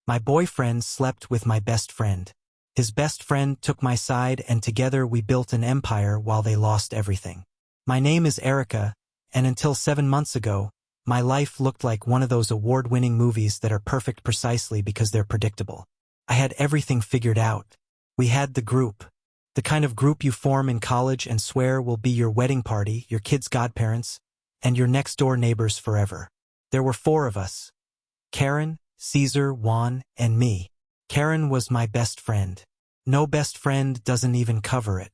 My boyfriend slept with my best friend. His best friend took my side and together we built an empire while they lost everything. My name is Erica, and until 7 months ago, my life looked like one of those award-winning movies that are perfect precisely because they're predictable. I had everything figured out. We had the group. The kind of group you form in college and swear will be your wedding party, your kids' godparents, and your next-door neighbors forever. There were 4 of us. Karen, Caesar, Juan, and me. Karen was my best friend. No best friend doesn't even cover it.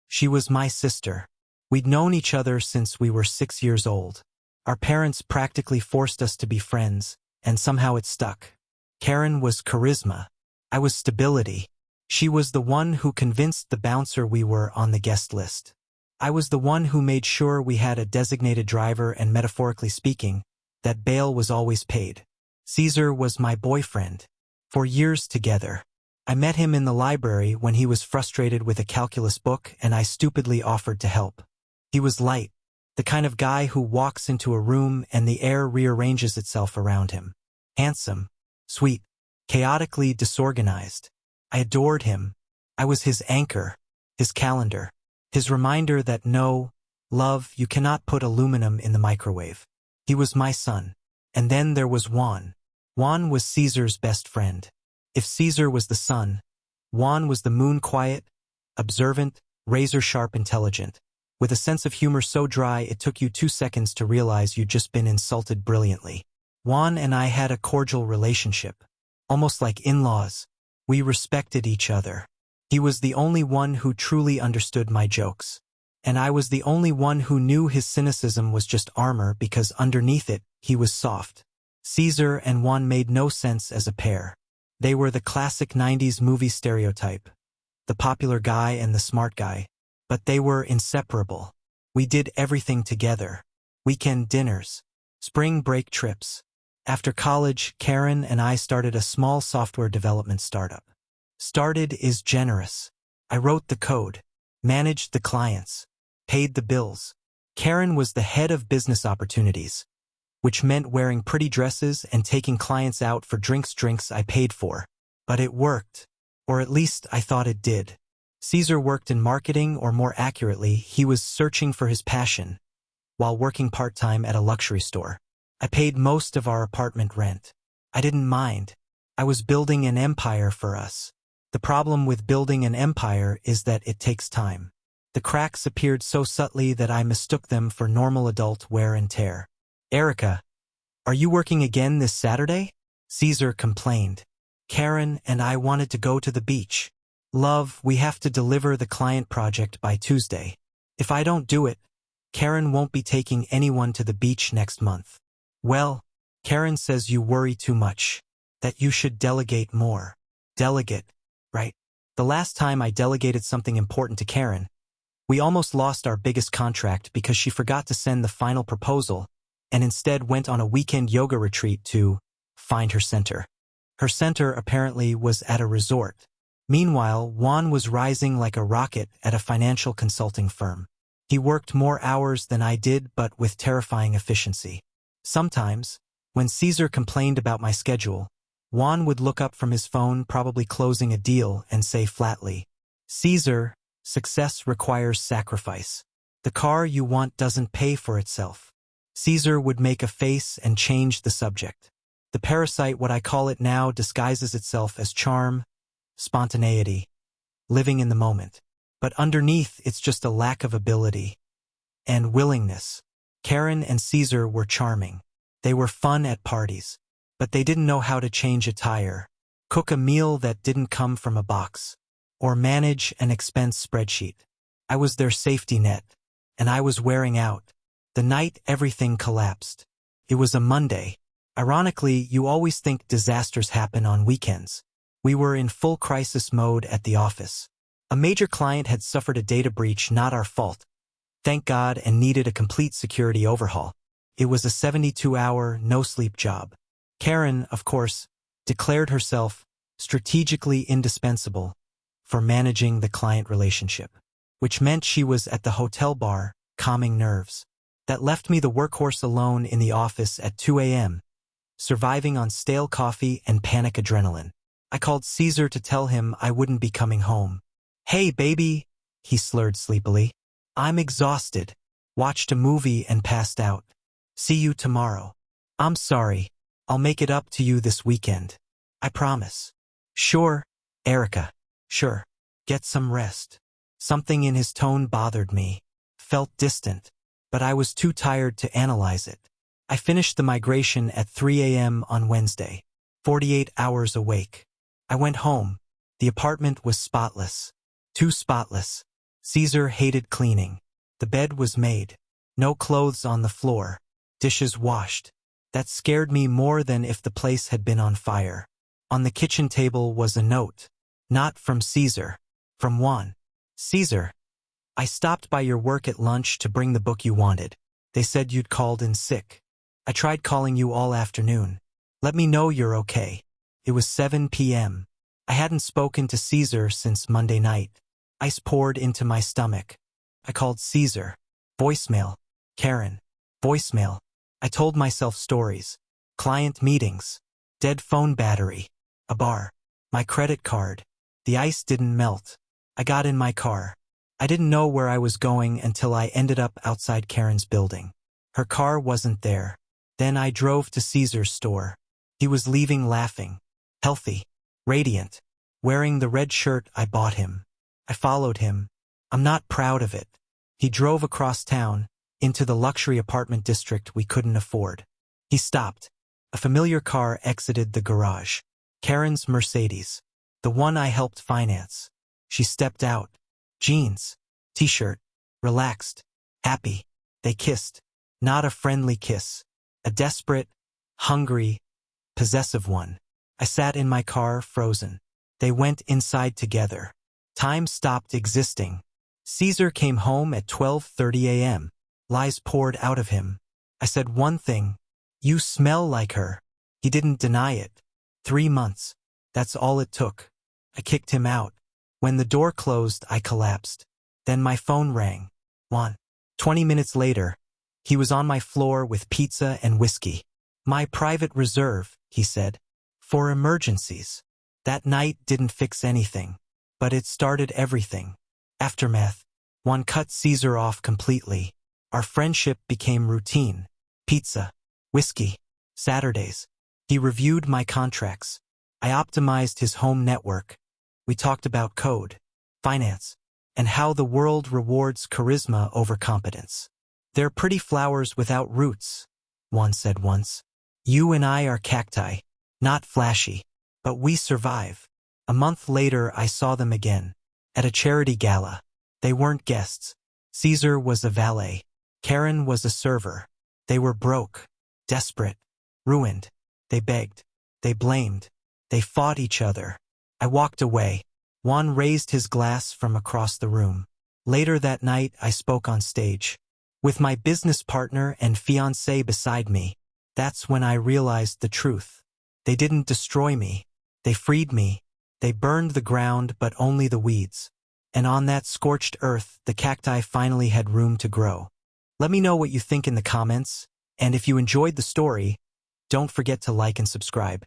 She was my sister. We'd known each other since we were 6 years old. Our parents practically forced us to be friends, and somehow it stuck. Karen was charisma. I was stability. She was the one who convinced the bouncer we were on the guest list. I was the one who made sure we had a designated driver and, metaphorically speaking, that bail was always paid. Caesar was my boyfriend. For years together. I met him in the library when he was frustrated with a calculus book and I stupidly offered to help. He was light, the kind of guy who walks into a room and the air rearranges itself around him. Handsome, sweet, chaotically disorganized. I adored him. I was his anchor, his calendar, his reminder that no, love, you cannot put aluminum in the microwave. He was my son. And then there was Juan. Juan was Caesar's best friend. If Caesar was the sun, Juan was the moon, quiet, observant, razor-sharp intelligent, with a sense of humor so dry it took you 2 seconds to realize you'd just been insulted brilliantly. Juan and I had a cordial relationship, almost like in-laws. We respected each other. He was the only one who truly understood my jokes. And I was the only one who knew his cynicism was just armor because underneath it, he was soft. Caesar and Juan made no sense as a pair. They were the classic 90s movie stereotype, the popular guy and the smart guy, but they were inseparable. We did everything together. Weekend dinners, spring break trips. After college, Karen and I started a small software development startup. Started is generous. I wrote the code, managed the clients, paid the bills. Karen was the head of business opportunities, which meant wearing pretty dresses and taking clients out for drinks I paid for. But it worked. Or at least I thought it did. Caesar worked in marketing, or more accurately, he was searching for his passion, while working part-time at a luxury store. I paid most of our apartment rent. I didn't mind. I was building an empire for us. The problem with building an empire is that it takes time. The cracks appeared so subtly that I mistook them for normal adult wear and tear. Erica, are you working again this Saturday? Caesar complained. Karen and I wanted to go to the beach. Love, we have to deliver the client project by Tuesday. If I don't do it, Karen won't be taking anyone to the beach next month. Well, Karen says you worry too much, that you should delegate more. Delegate, right? The last time I delegated something important to Karen, we almost lost our biggest contract because she forgot to send the final proposal and instead went on a weekend yoga retreat to find her center. Her center apparently was at a resort. Meanwhile, Juan was rising like a rocket at a financial consulting firm. He worked more hours than I did, but with terrifying efficiency. Sometimes, when Caesar complained about my schedule, Juan would look up from his phone, probably closing a deal, and say flatly, Caesar, success requires sacrifice. The car you want doesn't pay for itself. Caesar would make a face and change the subject. The parasite, what I call it now, disguises itself as charm, spontaneity, living in the moment. But underneath, it's just a lack of ability and willingness. Karen and Caesar were charming. They were fun at parties, but they didn't know how to change a tire, cook a meal that didn't come from a box, or manage an expense spreadsheet. I was their safety net, and I was wearing out. The night everything collapsed. It was a Monday. Ironically, you always think disasters happen on weekends. We were in full crisis mode at the office. A major client had suffered a data breach, not our fault, thank God, and needed a complete security overhaul. It was a 72-hour, no-sleep job. Karen, of course, declared herself strategically indispensable for managing the client relationship, which meant she was at the hotel bar, calming nerves. That left me the workhorse alone in the office at 2 a.m., surviving on stale coffee and panic adrenaline. I called Caesar to tell him I wouldn't be coming home. "Hey, baby," he slurred sleepily. "I'm exhausted. Watched a movie and passed out. See you tomorrow." "I'm sorry. I'll make it up to you this weekend. I promise." "Sure, Erica. Sure. Get some rest." Something in his tone bothered me. Felt distant, but I was too tired to analyze it. I finished the migration at 3 a.m. on Wednesday. 48 hours awake. I went home. The apartment was spotless. Too spotless. Caesar hated cleaning. The bed was made. No clothes on the floor. Dishes washed. That scared me more than if the place had been on fire. On the kitchen table was a note. Not from Caesar. From Juan. "Caesar, I stopped by your work at lunch to bring the book you wanted. They said you'd called in sick. I tried calling you all afternoon. Let me know you're okay." It was 7 p.m. I hadn't spoken to Caesar since Monday night. Ice poured into my stomach. I called Caesar. Voicemail. Karen. Voicemail. I told myself stories. Client meetings. Dead phone battery. A bar. My credit card. The ice didn't melt. I got in my car. I didn't know where I was going until I ended up outside Karen's building. Her car wasn't there. Then I drove to Caesar's store. He was leaving laughing. Healthy. Radiant. Wearing the red shirt I bought him. I followed him. I'm not proud of it. He drove across town, into the luxury apartment district we couldn't afford. He stopped. A familiar car exited the garage. Karen's Mercedes. The one I helped finance. She stepped out. Jeans. T-shirt. Relaxed. Happy. They kissed. Not a friendly kiss. A desperate, hungry, possessive one. I sat in my car, frozen. They went inside together. Time stopped existing. Caesar came home at 12:30 a.m. Lies poured out of him. I said one thing. "You smell like her." He didn't deny it. 3 months. That's all it took. I kicked him out. When the door closed, I collapsed. Then my phone rang. 20 minutes later, he was on my floor with pizza and whiskey. "My private reserve," he said. "For emergencies." That night didn't fix anything, but it started everything. Aftermath. One cut Caesar off completely. Our friendship became routine. Pizza. Whiskey. Saturdays. He reviewed my contracts. I optimized his home network. We talked about code, finance, and how the world rewards charisma over competence. "They're pretty flowers without roots," one said once. "You and I are cacti, not flashy, but we survive." A month later, I saw them again. At a charity gala. They weren't guests. Caesar was a valet. Karen was a server. They were broke, desperate, ruined. They begged. They blamed. They fought each other. I walked away. Juan raised his glass from across the room. Later that night, I spoke on stage. With my business partner and fiancé beside me. That's when I realized the truth. They didn't destroy me. They freed me. They burned the ground, but only the weeds. And on that scorched earth, the cacti finally had room to grow. Let me know what you think in the comments, and if you enjoyed the story, don't forget to like and subscribe.